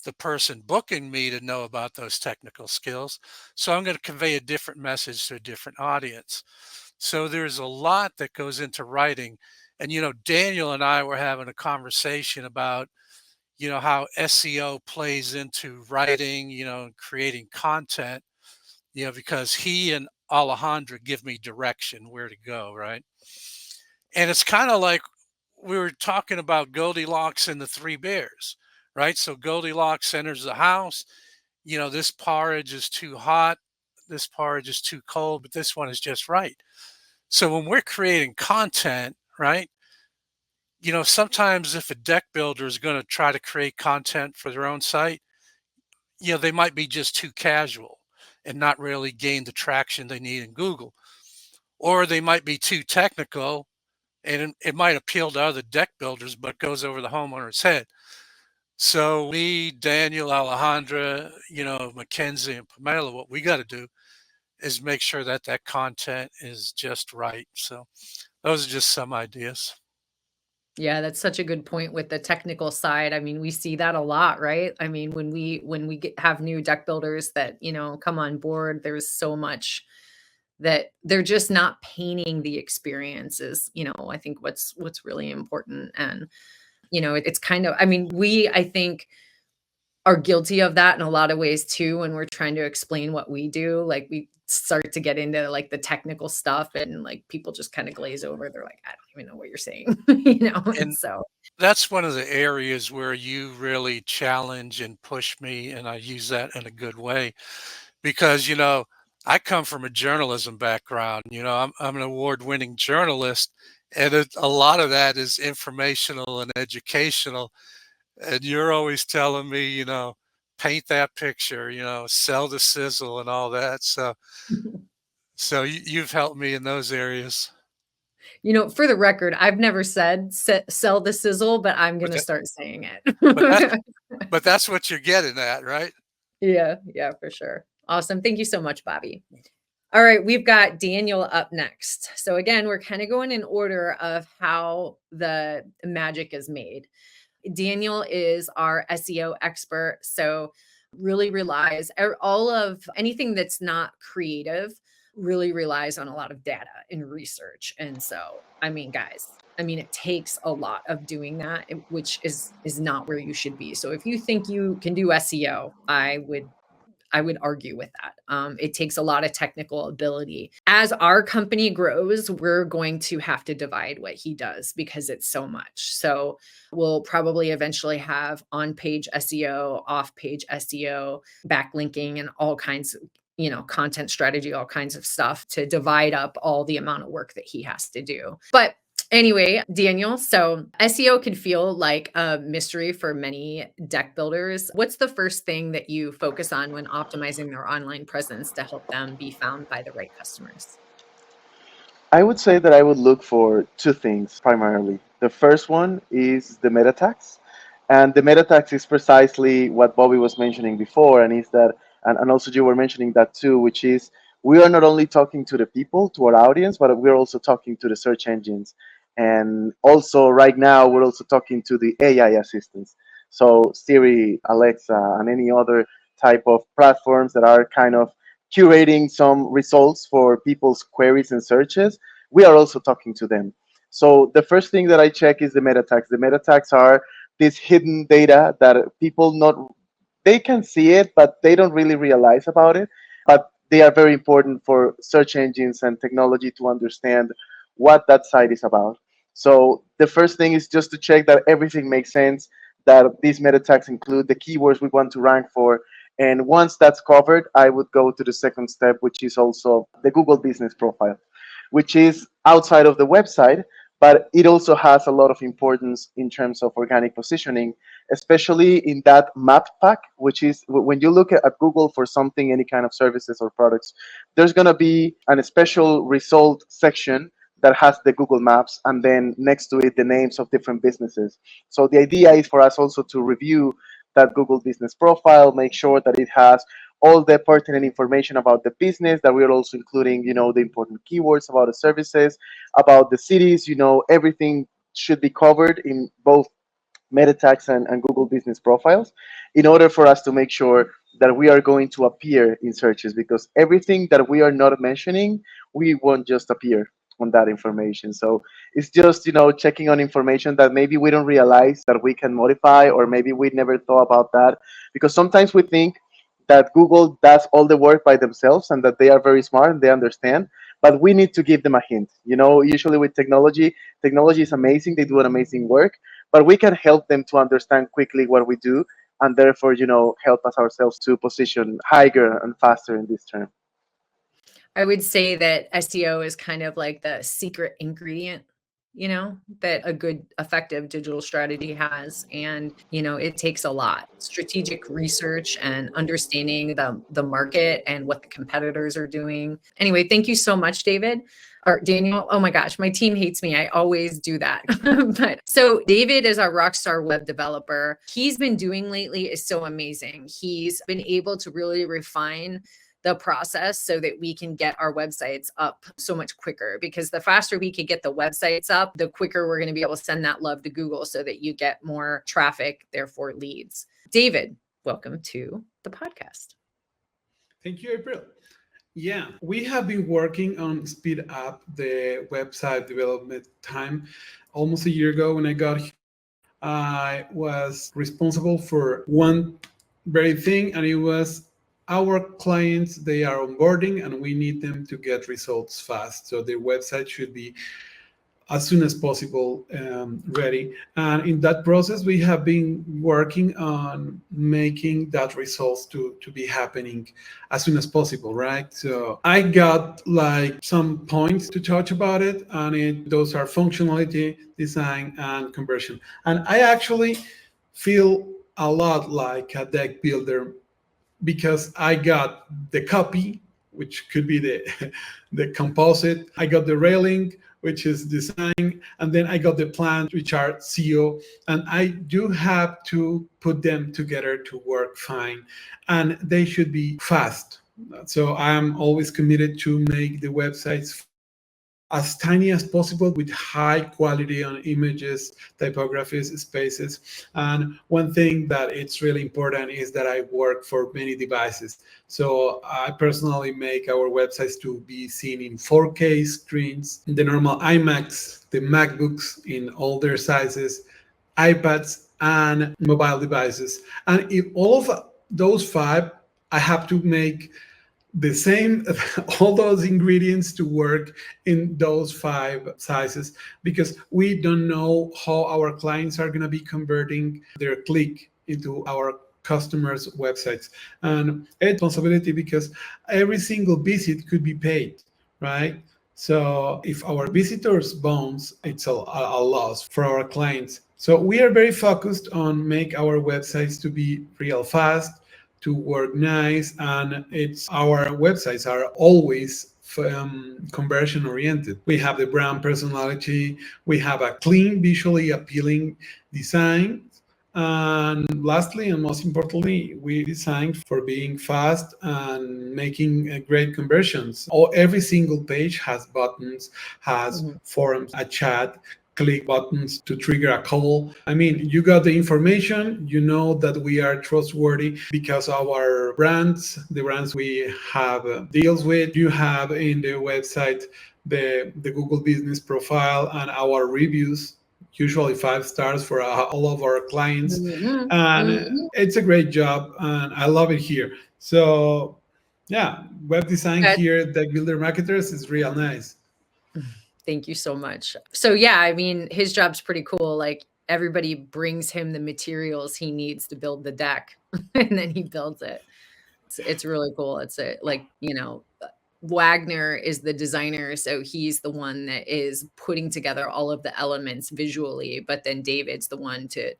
the person booking me to know about those technical skills. So I'm going to convey a different message to a different audience. So there's a lot that goes into writing. And, Daniel and I were having a conversation about, how SEO plays into writing, and creating content, because he and Alejandra give me direction where to go, right? And it's kind of like we were talking about Goldilocks and the Three Bears, right? So Goldilocks enters the house, this porridge is too hot, this porridge is too cold, but this one is just right. So when we're creating content, right, sometimes if a deck builder is going to try to create content for their own site, they might be just too casual and not really gain the traction they need in Google. Or they might be too technical and it might appeal to other deck builders, but goes over the homeowner's head. So me, Daniel, Alejandra, Mackenzie and Pamela, what we got to do is make sure that that content is just right. So those are just some ideas. Yeah, that's such a good point with the technical side. I mean, we see that a lot, right? I mean, when we have new deck builders that, come on board, there's so much that they're just not painting the experiences. I think what's really important. And, it's kind of, I mean, I think are guilty of that in a lot of ways too when we're trying to explain what we do. Like we start to get into like the technical stuff and like people just kind of glaze over. They're like, I don't even know what you're saying, And so That's one of the areas where you really challenge and push me, and I use that in a good way because I come from a journalism background. I'm an award-winning journalist, and a lot of that is informational and educational. And you're always telling me, paint that picture, sell the sizzle and all that. So you've helped me in those areas. You know, for the record, I've never said sell the sizzle, but I'm going to start saying it. But that's what you're getting at, right? Yeah, for sure. Awesome. Thank you so much, Bobby. All right, we've got Daniel up next. So again, we're kind of going in order of how the magic is made. Daniel is our SEO expert, so really relies all of anything that's not creative really relies on a lot of data and research. And so, I mean, guys, it takes a lot of doing that, which is not where you should be. So if you think you can do SEO, I would argue with that. It takes a lot of technical ability. As our company grows, we're going to have to divide what he does because it's so much. So we'll probably eventually have on-page SEO, off-page SEO, backlinking, and all kinds of, content strategy, all kinds of stuff to divide up all the amount of work that he has to do. But anyway, Daniel, so SEO can feel like a mystery for many deck builders. What's the first thing that you focus on when optimizing their online presence to help them be found by the right customers? I would say that I would look for two things primarily. The first one is the meta tags. And the meta tags is precisely what Bobby was mentioning before, and is that, and also you were mentioning that too, which is we are not only talking to the people, to our audience, but we're also talking to the search engines. And also right now, we're also talking to the AI assistants. So Siri, Alexa, and any other type of platforms that are kind of curating some results for people's queries and searches, we are also talking to them. So the first thing that I check is the meta tags. The meta tags are this hidden data that people not they can see it, but they don't really realize about it. But they are very important for search engines and technology to understand what that site is about. So the first thing is just to check that everything makes sense, that these meta tags include the keywords we want to rank for. And once that's covered, I would go to the second step, which is also the Google Business Profile, which is outside of the website, but it also has a lot of importance in terms of organic positioning, especially in that map pack, which is when you look at Google for something, any kind of services or products, there's going to be a special result section that has the Google Maps, and then next to it, the names of different businesses. So the idea is for us also to review that Google Business Profile, make sure that it has all the pertinent information about the business, that we're also including, the important keywords about the services, about the cities, everything should be covered in both meta tags and Google Business Profiles in order for us to make sure that we are going to appear in searches, because everything that we are not mentioning, we won't just appear on that information. So it's just, checking on information that maybe we don't realize that we can modify, or maybe we never thought about that, because sometimes we think that Google does all the work by themselves and that they are very smart and they understand, but we need to give them a hint. Usually with technology is amazing, they do an amazing work, but we can help them to understand quickly what we do, and therefore, help us ourselves to position higher and faster in this term. I would say that SEO is kind of like the secret ingredient, that a good, effective digital strategy has. And, it takes a lot. Strategic research and understanding the market and what the competitors are doing. Anyway, thank you so much, David. Or Daniel. Oh my gosh, my team hates me. I always do that. But so David is our rockstar web developer. He's been doing lately is so amazing. He's been able to really refine the process so that we can get our websites up so much quicker, because the faster we can get the websites up, the quicker we're going to be able to send that love to Google so that you get more traffic, therefore leads. David, welcome to the podcast. Thank you, April. Yeah, we have been working on speed up the website development time. Almost a year ago when I got here, I was responsible for one very thing, and it was our clients, they are onboarding and we need them to get results fast. So their website should be as soon as possible ready. And in that process, we have been working on making that results to be happening as soon as possible, right? So I got like some points to touch about it, and those are functionality, design, and conversion. And I actually feel a lot like a deck builder, because I got the copy, which could be the composite. I got the railing, which is design, and then I got the plans, which are SEO, and I do have to put them together to work fine, and they should be fast. So I'm always committed to make the websites as tiny as possible with high quality on images, typographies, spaces. And one thing that it's really important is that I work for many devices. So I personally make our websites to be seen in 4K screens, the normal iMacs, the MacBooks in all their sizes, iPads, and mobile devices. And if all of those five, I have to make the same all those ingredients to work in those five sizes, because we don't know how our clients are going to be converting their click into our customers' websites. And it's a responsibility because every single visit could be paid, right? So if our visitors bounce, it's a loss for our clients. So we are very focused on make our websites to be real fast, to work nice, and it's our websites are always conversion oriented. We have the brand personality, we have a clean, visually appealing design, and lastly and most importantly, we design for being fast and making great conversions. Every single page has buttons, has forums, a chat, click buttons to trigger a call. I mean, you got the information, you know that we are trustworthy because our brands, the brands we have deals with, you have in the website the Google business profile and our reviews, usually 5 stars for all of our clients. And it's a great job and I love it here. So yeah, web design here, Deck Builder Marketers is real nice. Thank you so much. So yeah, I mean, his job's pretty cool. Like everybody brings him the materials he needs to build the deck and then he builds it. It's really cool. It's like, you know, Wagner is the designer, so he's the one that is putting together all of the elements visually, but then David's the one to,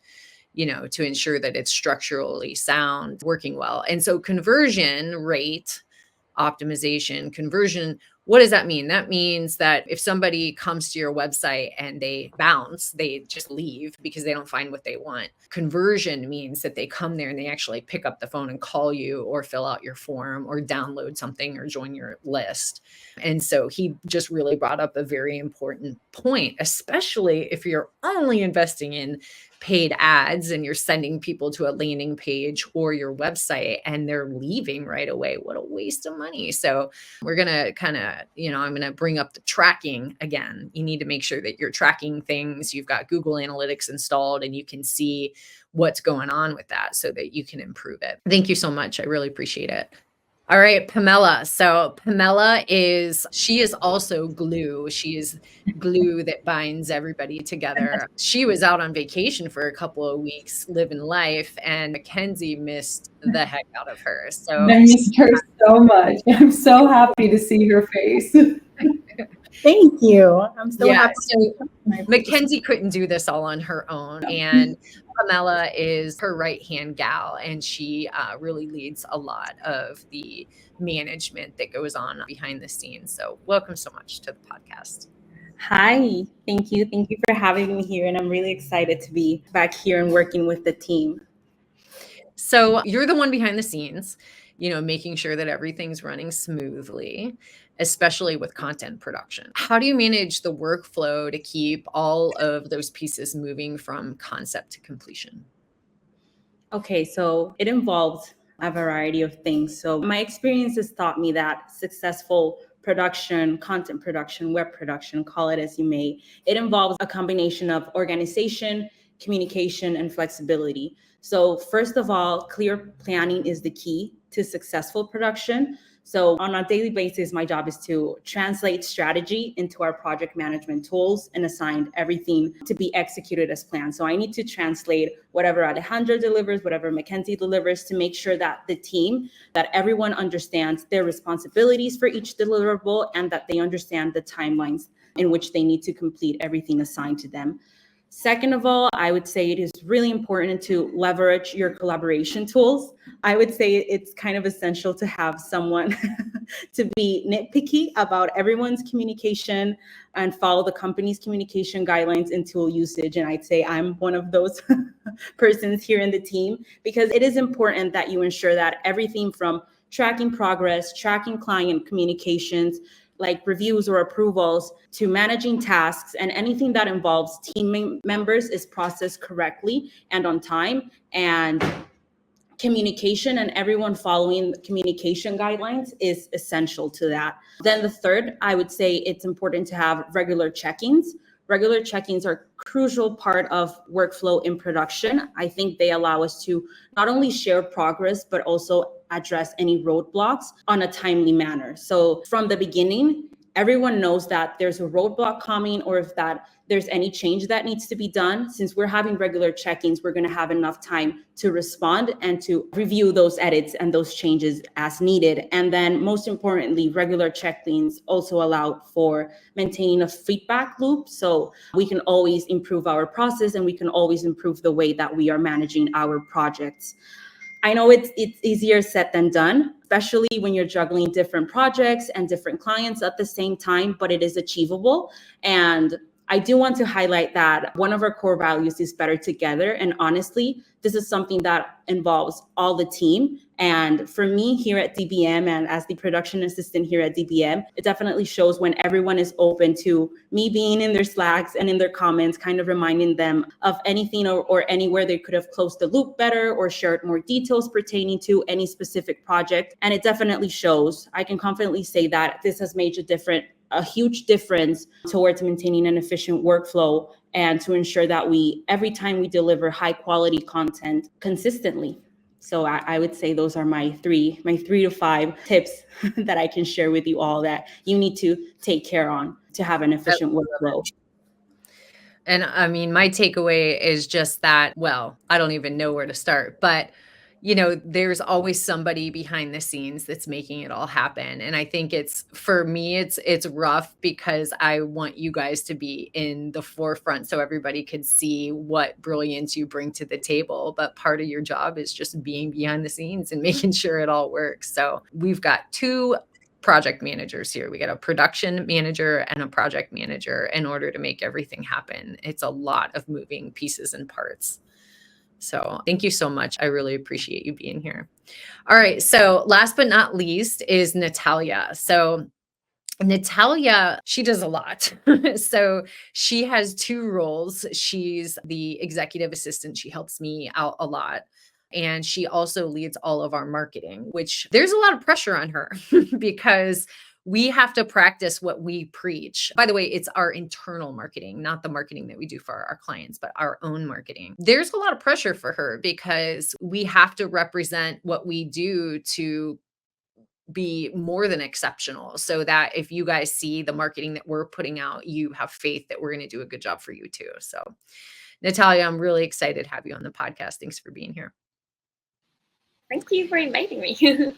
you know, to ensure that it's structurally sound, working well. And so conversion rate optimization, conversion, what does that mean? That means that if somebody comes to your website and they bounce, they just leave because they don't find what they want. Conversion means that they come there and they actually pick up the phone and call you or fill out your form or download something or join your list. And so he just really brought up a very important point, especially if you're only investing in paid ads and you're sending people to a landing page or your website and they're leaving right away. What a waste of money. So we're going to kind of, you know, I'm going to bring up the tracking again. You need to make sure that you're tracking things. You've got Google Analytics installed and you can see what's going on with that so that you can improve it. Thank you so much. I really appreciate it. All right, Pamela. So Pamela she is also glue. She is glue that binds everybody together. She was out on vacation for a couple of weeks living life, and Mackenzie missed the heck out of her. So I missed her so much. I'm so happy to see her face. Thank you. I'm so happy. So Mackenzie couldn't do this all on her own, and Pamela is her right-hand gal, and she really leads a lot of the management that goes on behind the scenes. So welcome so much to the podcast. Hi, thank you. Thank you for having me here, and I'm really excited to be back here and working with the team. So you're the one behind the scenes, you know, making sure that everything's running smoothly, especially with content production. How do you manage the workflow to keep all of those pieces moving from concept to completion? Okay, so it involves a variety of things. So my experience has taught me that successful production, content production, web production, call it as you may, it involves a combination of organization, communication, and flexibility. So first of all, clear planning is the key to successful production. So on a daily basis, my job is to translate strategy into our project management tools and assign everything to be executed as planned. So I need to translate whatever Alejandra delivers, whatever Mackenzie delivers, to make sure that the team, that everyone understands their responsibilities for each deliverable and that they understand the timelines in which they need to complete everything assigned to them. Second of all, I would say it is really important to leverage your collaboration tools. I would say it's kind of essential to have someone to be nitpicky about everyone's communication and follow the company's communication guidelines and tool usage. And I'd say I'm one of those persons here in the team, because it is important that you ensure that everything from tracking progress, tracking client communications, like reviews or approvals, to managing tasks and anything that involves team members is processed correctly and on time. And communication and everyone following communication guidelines is essential to that. Then the third, I would say it's important to have regular check-ins. Regular check-ins are a crucial part of workflow in production. I think they allow us to not only share progress, but also address any roadblocks on a timely manner. So from the beginning, everyone knows that there's a roadblock coming, or if that there's any change that needs to be done. Since we're having regular check-ins, we're going to have enough time to respond and to review those edits and those changes as needed. And then most importantly, regular check-ins also allow for maintaining a feedback loop. So we can always improve our process and we can always improve the way that we are managing our projects. I know it's easier said than done, especially when you're juggling different projects and different clients at the same time, but it is achievable. And I do want to highlight that one of our core values is better together. And honestly, this is something that involves all the team. And for me here at DBM, and as the production assistant here at DBM, it definitely shows when everyone is open to me being in their Slacks and in their comments, kind of reminding them of anything or anywhere they could have closed the loop better or shared more details pertaining to any specific project. And it definitely shows. I can confidently say that this has made a huge difference towards maintaining an efficient workflow and to ensure that every time we deliver high quality content consistently. So I would say those are my 3 to 5 tips that I can share with you all that you need to take care on to have an efficient workflow. And I mean, my takeaway is just that, well, I don't even know where to start, but there's always somebody behind the scenes that's making it all happen. And I think for me, it's rough because I want you guys to be in the forefront so everybody could see what brilliance you bring to the table. But part of your job is just being behind the scenes and making sure it all works. So we've got 2 project managers here. We got a production manager and a project manager in order to make everything happen. It's a lot of moving pieces and parts. So thank you so much. I really appreciate you being here. All right. So last but not least is Natalia. So Natalia, she does a lot. So she has 2 roles. She's the executive assistant. She helps me out a lot. And she also leads all of our marketing, which there's a lot of pressure on her because we have to practice what we preach. By the way, it's our internal marketing, not the marketing that we do for our clients, but our own marketing. There's a lot of pressure for her because we have to represent what we do to be more than exceptional, so that if you guys see the marketing that we're putting out, you have faith that we're going to do a good job for you too. So Natalia, I'm really excited to have you on the podcast. Thanks for being here. Thank you for inviting me.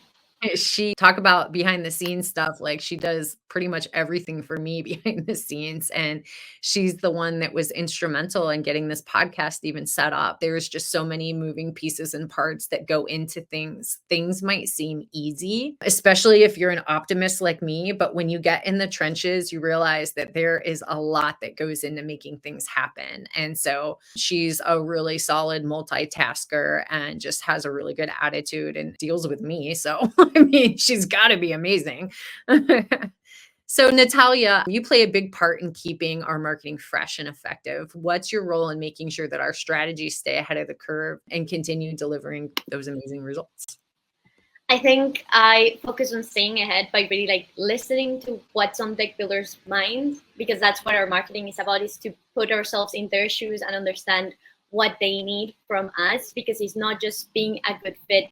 She talk about behind the scenes stuff. Like she does pretty much everything for me behind the scenes. And she's the one that was instrumental in getting this podcast even set up. There's just so many moving pieces and parts that go into things. Things might seem easy, especially if you're an optimist like me. But when you get in the trenches, you realize that there is a lot that goes into making things happen. And so she's a really solid multitasker and just has a really good attitude and deals with me. So I mean, she's got to be amazing. So Natalia, you play a big part in keeping our marketing fresh and effective. What's your role in making sure that our strategies stay ahead of the curve and continue delivering those amazing results? I think I focus on staying ahead by really listening to what's on deck builders' minds, because that's what our marketing is about, is to put ourselves in their shoes and understand what they need from us, because it's not just being a good fit.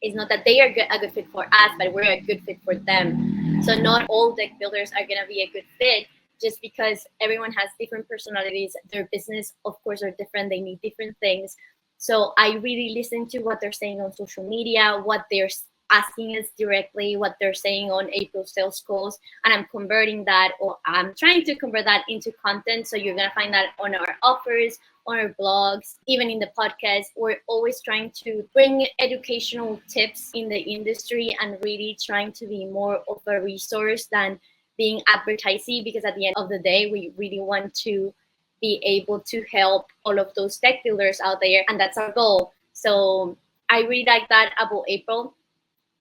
It's not that they are a good fit for us, but we're a good fit for them. So not all deck builders are going to be a good fit, just because everyone has different personalities. Their business, of course, are different. They need different things. So I really listen to what they're saying on social media, what they're asking us directly what they're saying on April sales calls, and I'm converting that, or I'm trying to convert that into content. So you're gonna find that on our offers, on our blogs, even in the podcast. We're always trying to bring educational tips in the industry and really trying to be more of a resource than being advertising, because at the end of the day, we really want to be able to help all of those tech builders out there, and that's our goal. So I really like that about April,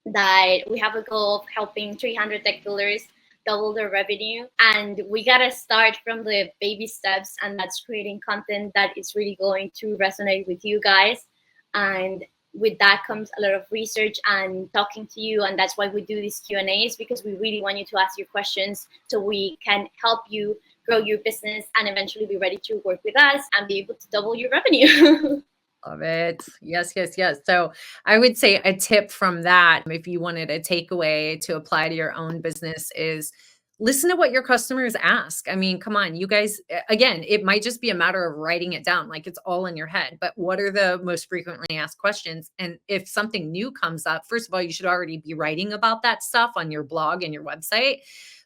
that we have a goal of helping 300 tech builders double their revenue, and we gotta start from the baby steps, and that's creating content that is really going to resonate with you guys. And with that comes a lot of research and talking to you, and that's why we do these Q&As, because we really want you to ask your questions so we can help you grow your business and eventually be ready to work with us and be able to double your revenue. Love it. Yes, yes, yes. So I would say a tip from that, if you wanted a takeaway to apply to your own business, is listen to what your customers ask. I mean, come on, you guys, again, it might just be a matter of writing it down, like it's all in your head, but what are the most frequently asked questions? And if something new comes up, first of all, you should already be writing about that stuff on your blog and your website.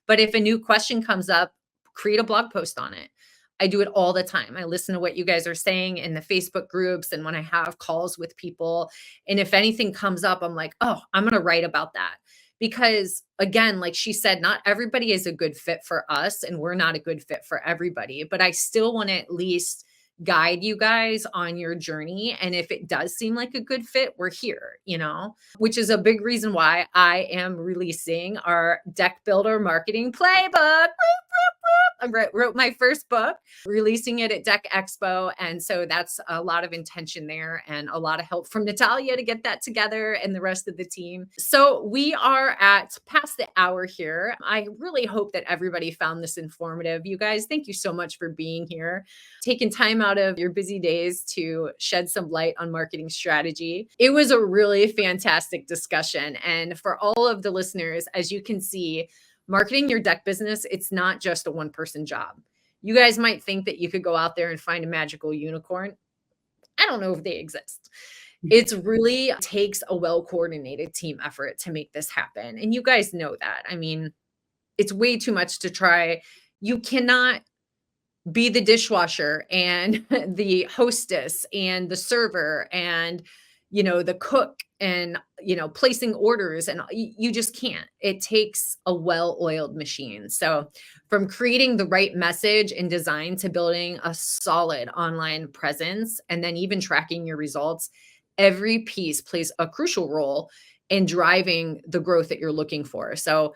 But if a new question comes up, create a blog post on it. I do it all the time. I listen to what you guys are saying in the Facebook groups and when I have calls with people. And if anything comes up, I'm like, oh, I'm going to write about that. Because again, like she said, not everybody is a good fit for us, and we're not a good fit for everybody. But I still want to at least guide you guys on your journey. And if it does seem like a good fit, we're here, which is a big reason why I am releasing our Deck Builder Marketing Playbook. I wrote my first book, releasing it at Deck Expo. And so that's a lot of intention there and a lot of help from Natalia to get that together and the rest of the team. So we are at past the hour here. I really hope that everybody found this informative. You guys, thank you so much for being here, taking time out of your busy days to shed some light on marketing strategy. It was a really fantastic discussion. And for all of the listeners, as you can see, marketing your deck business, it's not just a one-person job. You guys might think that you could go out there and find a magical unicorn. I don't know if they exist. It really takes a well-coordinated team effort to make this happen. And you guys know that. I mean, it's way too much to try. You cannot be the dishwasher and the hostess and the server and the cook and, placing orders, and you just can't. It takes a well-oiled machine. So from creating the right message and design to building a solid online presence, and then even tracking your results, every piece plays a crucial role in driving the growth that you're looking for. So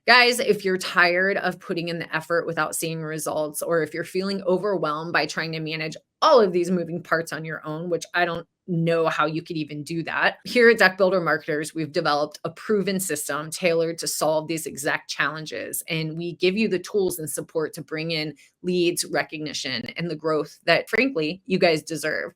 guys, if you're tired of putting in the effort without seeing results, or if you're feeling overwhelmed by trying to manage all of these moving parts on your own, which I don't know how you could even do that. Here at Deck Builder Marketers, we've developed a proven system tailored to solve these exact challenges. And we give you the tools and support to bring in leads, recognition, and the growth that, frankly, you guys deserve.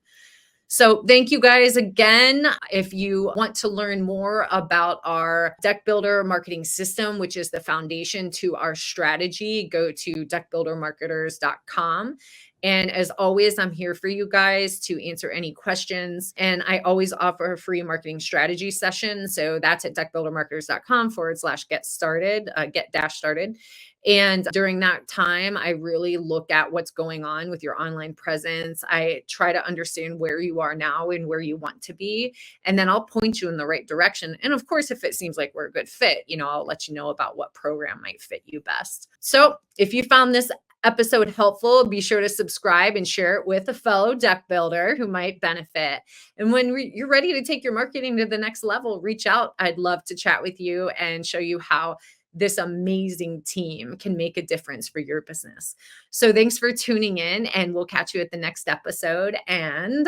So thank you guys again. If you want to learn more about our Deck Builder marketing system, which is the foundation to our strategy, go to deckbuildermarketers.com. And as always, I'm here for you guys to answer any questions. And I always offer a free marketing strategy session. So that's at deckbuildermarketers.com/get started, get-started. And during that time, I really look at what's going on with your online presence. I try to understand where you are now and where you want to be. And then I'll point you in the right direction. And of course, if it seems like we're a good fit, I'll let you know about what program might fit you best. So if you found this episode helpful, be sure to subscribe and share it with a fellow deck builder who might benefit. And when you're ready to take your marketing to the next level, reach out. I'd love to chat with you and show you how this amazing team can make a difference for your business. So thanks for tuning in, and we'll catch you at the next episode. And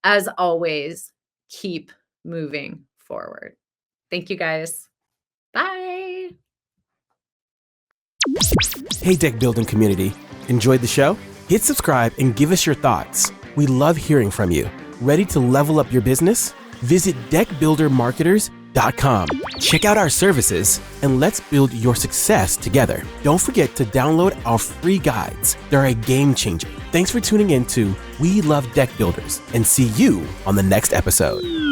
as always, keep moving forward. Thank you guys. Bye. Hey, deck building community. Enjoyed the show? Hit subscribe and give us your thoughts. We love hearing from you. Ready to level up your business? Visit deckbuildermarketers.com. Check out our services and let's build your success together. Don't forget to download our free guides. They're a game changer. Thanks for tuning in to We Love Deck Builders, and see you on the next episode.